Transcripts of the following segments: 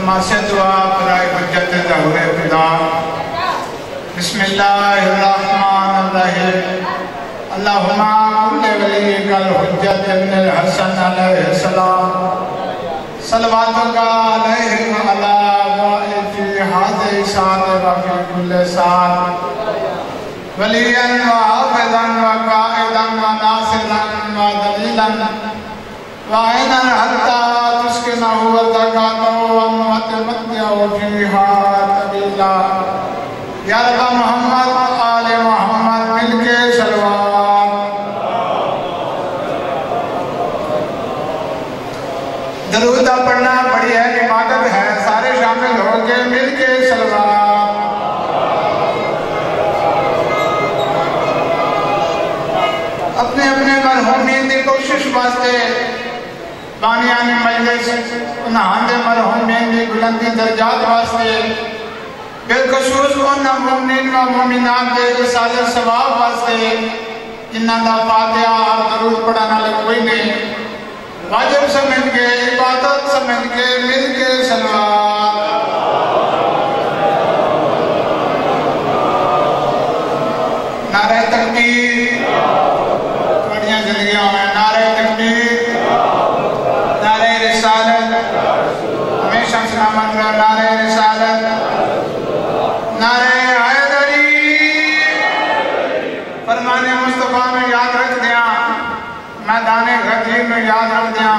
سے دعا برائے حجت ظہور خدا۔ بسم اللہ الرحمن الرحیم۔ اللہم کل ولیک الحجت ابن الحسن علیہ السلام صلواتک علیہ وعلا آبائہ فی ہذہ ساعۃ وفی کل ساعۃ ولیاً وحافظاً وقائداً وناصراً ودلیلاً وعینا حتی تسکنہ وتقاطع وتمتع فیہا طویلا۔ یا رب محمد آل محمد مل کے صلوات۔ درود پڑھنا بڑی ہے عبادت ہے، سارے شامل ہو کے مل کے صلوات۔ اپنے اپنے مرحومین دی کوشش واسطے بانیان مجلس انہاں دے مرحومین دی بلندی درجات واسطے بالخصوص ان مومنین و مومنات دے رسال ثواب واسطے جنہاں دا فاتحہ اور درود پڑھانا لگ کوئی نہیں، واجب سمجھ کے عبادت سمجھ کے مل کے صلوات۔ نعرہ تکبیر، بڑیاں زندگیوں میں نعرہ تکبیر، نعرہ رسالت، ہمیشہ سلامت رہو، نعرہ رسالت، نعرہ حیدری۔ فرمان مصطفیٰ میں یاد رکھ دیا، میدان غدیر میں یاد رکھ دیا،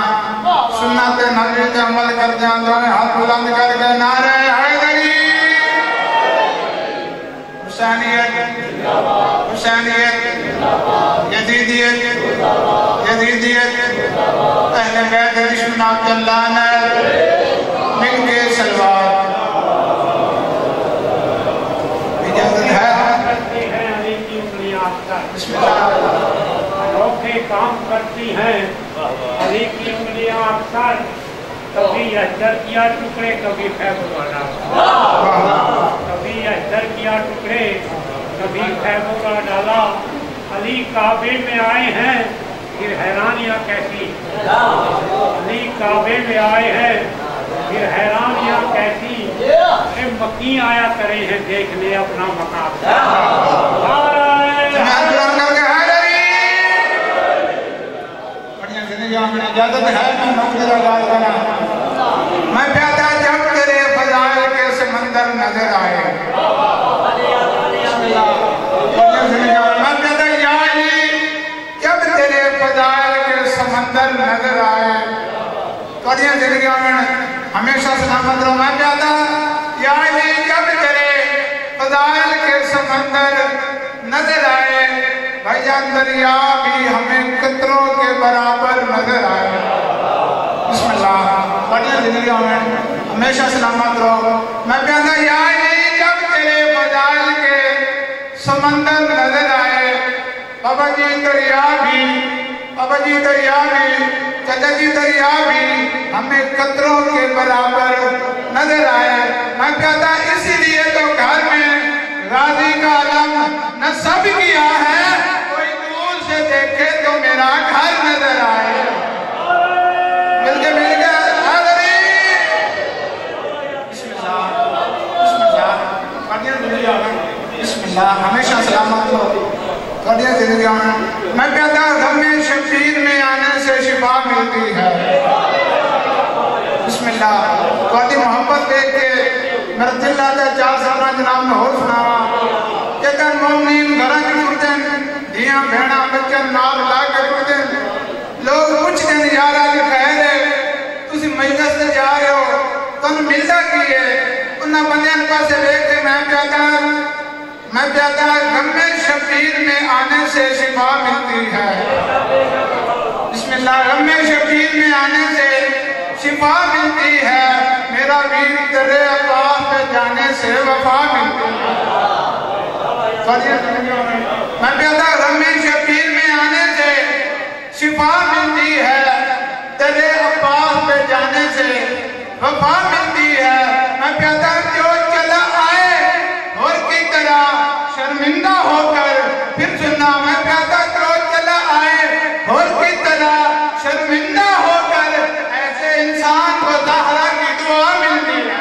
سنت نبی تے عمل کر دیا، دونوں ہاتھ بلند کر کے نعرہ حیدری۔ حسینیت، حسینیت، یزیدیت، یزیدیت، اہل بیت دشمنان کے لعنت، مل کے صلوات۔ اجازت ہے؟ بسم اللہ۔ انوکھے کام کرتی ہیں علی کی انگلیاں اکثر، کبھی احجر کیا ٹکڑے کبھی خیبر ڈالا، کبھی احجر کیا ٹکڑے کبھی خیبر ڈالا۔ علی کعبے میں آئے ہیں پھر حیرانیاں کیسی، علی کعبے میں آئے ہیں پھر حیرانیاں کیسی، مکی آیا کرے ہیں دیکھنے اپنا مقام۔ اجازت ہے میں نوکر آغاز کرا، میں پیدا جب تیرے فضائل کے سمندر نظر آئے، میں پیدا یا علی جب تیرے فضائل کے سمندر نظر آئے، توڑیاں زندگیوں میں ہمیشہ سلامت رہو۔ میں پیدا یا علی جب تیرے فضائل کے سمندر نظر آئے، بھائی جان دریا بھی ہمیں قطروں کے برابر نظر آئے۔ بسم اللہ، بڑی زندگیوں میں ہمیشہ سلامت رہو۔ میں کہتا یا علی جب تیرے فضائل کے سمندر نظر آئے، بابا جی دریا بھی، بابا جی دریا بھی، چچا جی دریا بھی ہمیں قطروں کے برابر نظر آئے۔ میں کہتا اسی لیے تو گھر میں غازی کا علم نصب کیا ہے، کوئی دور سے دیکھے تو میرا گھر نظر آئے۔ مل کے حیدری۔ بسم اللہ، بسم اللہ، بسم اللہ، ہمیشہ سلامت ہو کڑیاں زندگیوں میں۔ میں کہتا غم شبیر میں آنے سے شفا ملتی ہے۔ بسم اللہ، کوئی محبت دیکھ کے میرا دل آتا ہے چار سالہ جناب نے ہو سناوا کہ اگر مومنین گھران کی پڑھتیں دیاں بھیڑا بچن نال لا کے پڑھتیں، لوگ پوچھتے ہیں یار آج خیر ہے تسی مجلس سے جا رہے ہو تم ملتا کی ہے، انہاں بندیاں پاسے دیکھ کے میں پیادا غم شبیر میں آنے سے شفا ملتی ہے۔ بسم اللہ، غم شبیر میں آنے سے شفا ملتی ہے، میرا ویر تیرے عباس پہ جانے سے وفا ملتی ہے۔ میں پیدا غم شبیر میں آنے سے شفا ملتی ہے، تیرے عباس پہ جانے سے وفا ملتی ہے۔ میں پیدا جو چلا آئے اور کی طرح شرمندہ ہو کر پھر سننا، میں پیدا جو چلا آئے اور کی طرح شرمندہ ہو کر ایسے انسان کو زہرا کی دعا ملتی ہے۔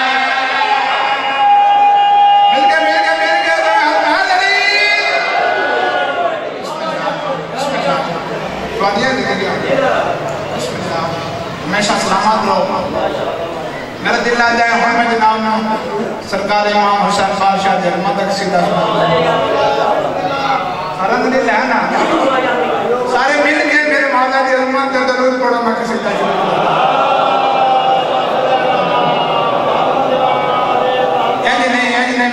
لا جائے ہوں میں جناب نا سرکار امام حسین بادشاہ جرمہ تک سیدھا فرد نہیں لہنا سارے مل کے میرے مولا دی عظمت تے درود پڑھو میں کسی کا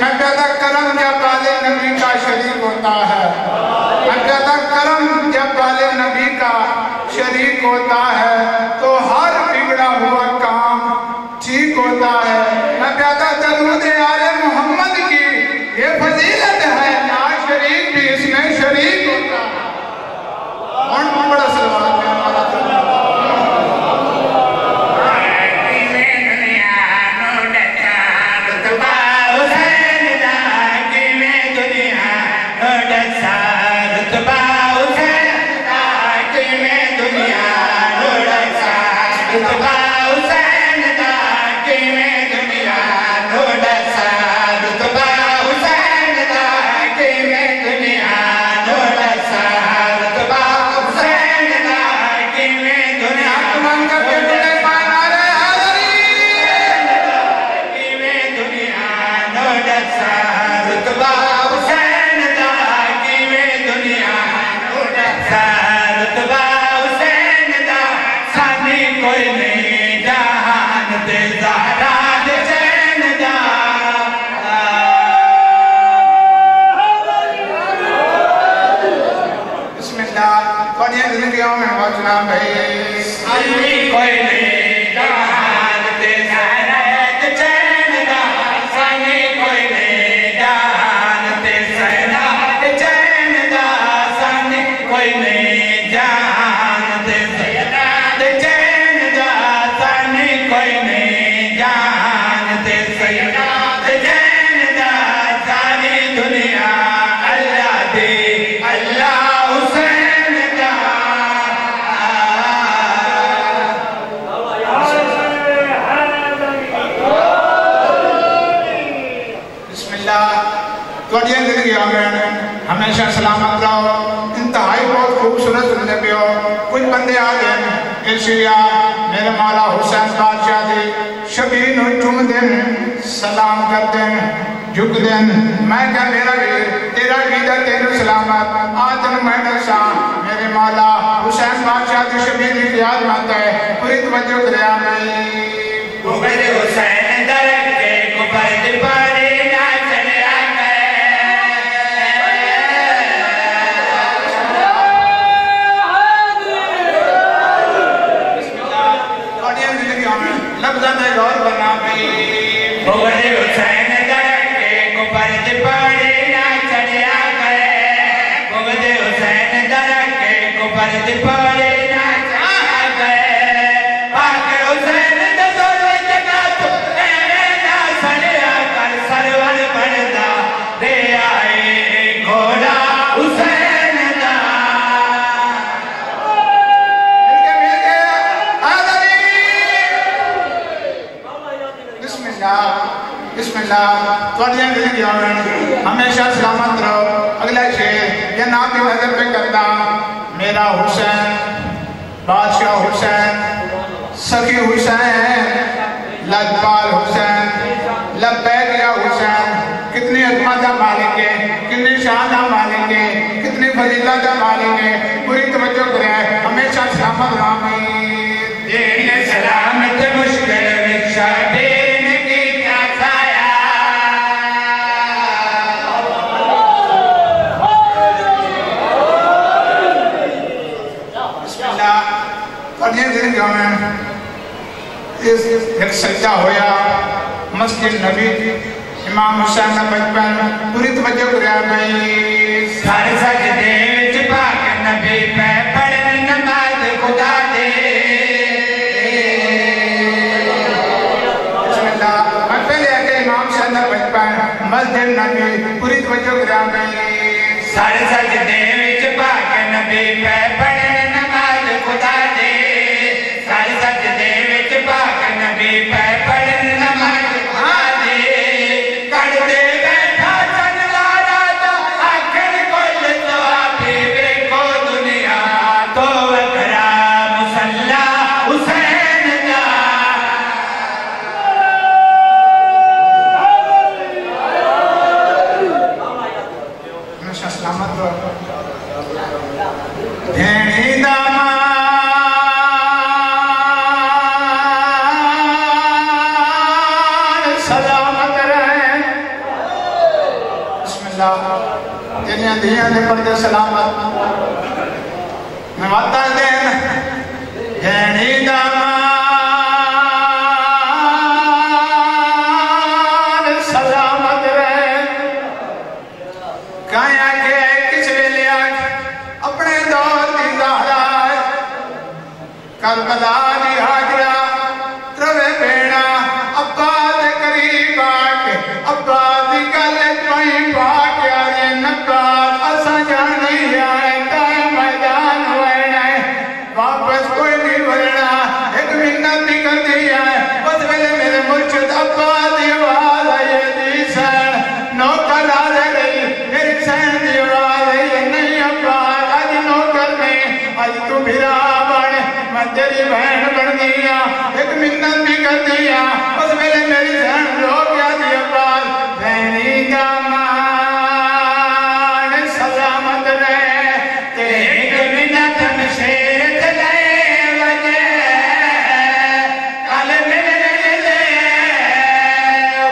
میں پیدا کرم جب والے نبی کا شریک ہوتا ہے میں پیدا کرم جب والے نبی کا شریک ہوتا ہے تو ہر بگڑا ہوا کام ٹھیک ہوتا ہے میں پیدا درود آل محمد کی یہ فضیلت ہے نا شریک بھی اس میں شریک ہوتا ہے اور بڑا سلوات میں ہمارا ہمیشہ سلامت رہو انتہائی بہت خوبصورت زندگی پہ ہو کچھ بندے آ گئے ارشیا میرے مولا حسین بادشاہ دی شبیر نو چوم دین سلام کر دین جھک دین میں کہا میرا ویر تیرا ویدہ تیرا سلامت آتن میں نشا میرے مولا حسین بادشاہ دی شبیر دی قیاد مانتا ہے پوری توجہ کریا میں بغیر حسین درکے کو پرد پارے نہ چلے آگئے لفظہ میں غور بنا بھی بغیر حسین درکے کو پرد پارے نہ چلے آگئے بغیر حسین درکے کو پرد پارے نہ چلے آگئے پاک حسین دزور جگہ تو تیرے نہ سڑے آگر سرور بڑھدا دے آئے گھوڑا حسین دا مل کے آدھری بسم اللہ توڑیاں زندگی آمین ہمیشہ سلامت رہو اگلا شیر یہ نام بھی نظر پہ کرتا میرا حسین بادشاہ حسین سخی حسین لجپال حسین لبیک یا حسین کتنی عظمت کا مالک ہے کتنی شان کا مالک ہے کتنی فضیلت کا مالک ہے پوری توجہ کرے ہمیشہ سلامت رہو دین سلامت مشکل رکشہ دین کی کیا کھایا بسم اللہ پڑھیں زندگی میں ایک سجدہ ہویا مسجد نبی امام حسین نے بچپن پوری توجہ کریا بھائی سر سجدے وچ پاک نبی پہ پڑھن نماز خدا دے بسم اللہ میں پہلے آگے امام حسین نے بچپن مسجد نبی پوری توجہ کریا بھائی سر سجدے وچ پاک نبی پہ پڑھن نماز خدا دے سر سجدے وچ پاک نبی پہ پڑھن نماز خدا دے کڑ دے بیٹھا چن لارا دا آخر کل تو آپی بیکو دنیا تو وکرا مسلح حسین دا سلامت رو بھینی دامان سلامت رہے بسم اللہ تیریاں دھیاں دے پردے سلامت میں وعدہ دین بھینی دامان سلامت رہے کہاں کہ کس ویلے اپنے دور دی زہرا کربلا دی حاجرہ روے بینا ابا دے قریب آکے ابا دی گلت پہیں پاکے آئے نکات اسا جان نہیں آئے تائے میدان ہوئے واپس کوئی نہیں بھرنا ایک منت بھی کر دی آئے بس ویلے میرے مرشد ابا دی آواز آئے دی سین نوکر آدھے گئی میری سین دی آواز آئے نہیں ابا آج نوکر میں آج تو بھیرا بڑھے میں تیری بہن بڑھ دیا ایک منت بھی کر دیا بس ویلے میری سین رو گیا دی ابا بہنی دامان سلامت رہے ایک منت میں شیر چلے وجہ کل ملنے لے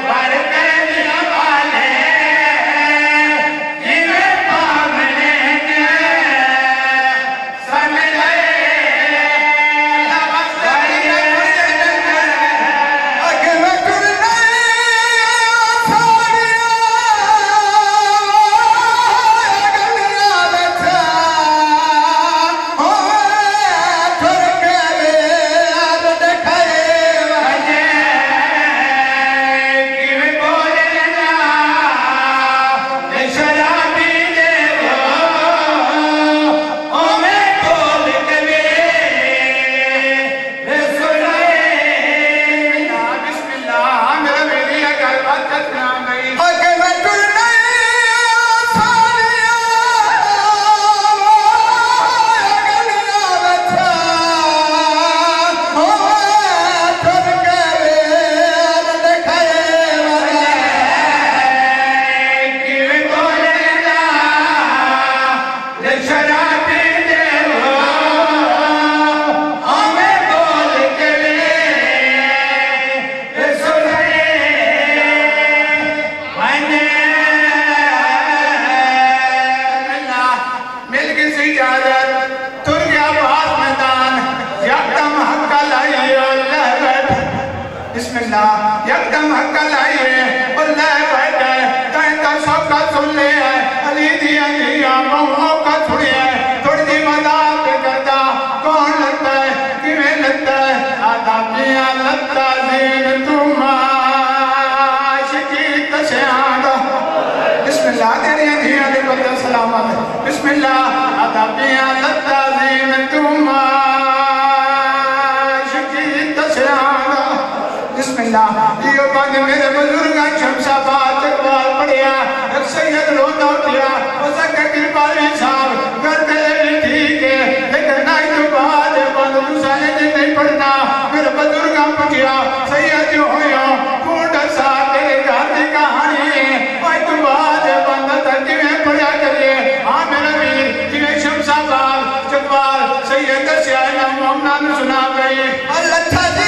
ورکر دیا والے جیوے پاگنے سمجھے اگر میں کرنے بسم اللہ یکدم حق لائیے اور لے بیٹھے کہیں تا سب کا سن لے ہے علی دیا دیا موہوں کا چھوڑی ہے تھوڑی دی مدد کرتا کون لگتا ہے کیویں لگتا ہے آدھا میاں لگتا زین تم عاشقی تشیاں بسم اللہ تیری دیا دے بندہ سلامت بسم اللہ آدھا میاں لگتا زین تم عاشقی تشیاں بسم اللہ یہ بند میرے بزرگاں شمسہ بات اقبال پڑھیا ایک سید روتا اٹھیا اسا کہ کرپالی صاحب گھر دلے بھی ٹھیک ہے لیکن نہیں تو بات بند دوسرے دن نہیں پڑھنا میرے بزرگاں پٹھیا سید جو ہویا کونڈ سا تیرے گھر دی کہانی ہے آئی تو بات بند ترکی میں پڑھیا کریے ہاں میرے میر جنہیں شمسہ بات اقبال سید سیاہ مومنہ نے سنا گئی اللہ تھا جی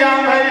یا بھائی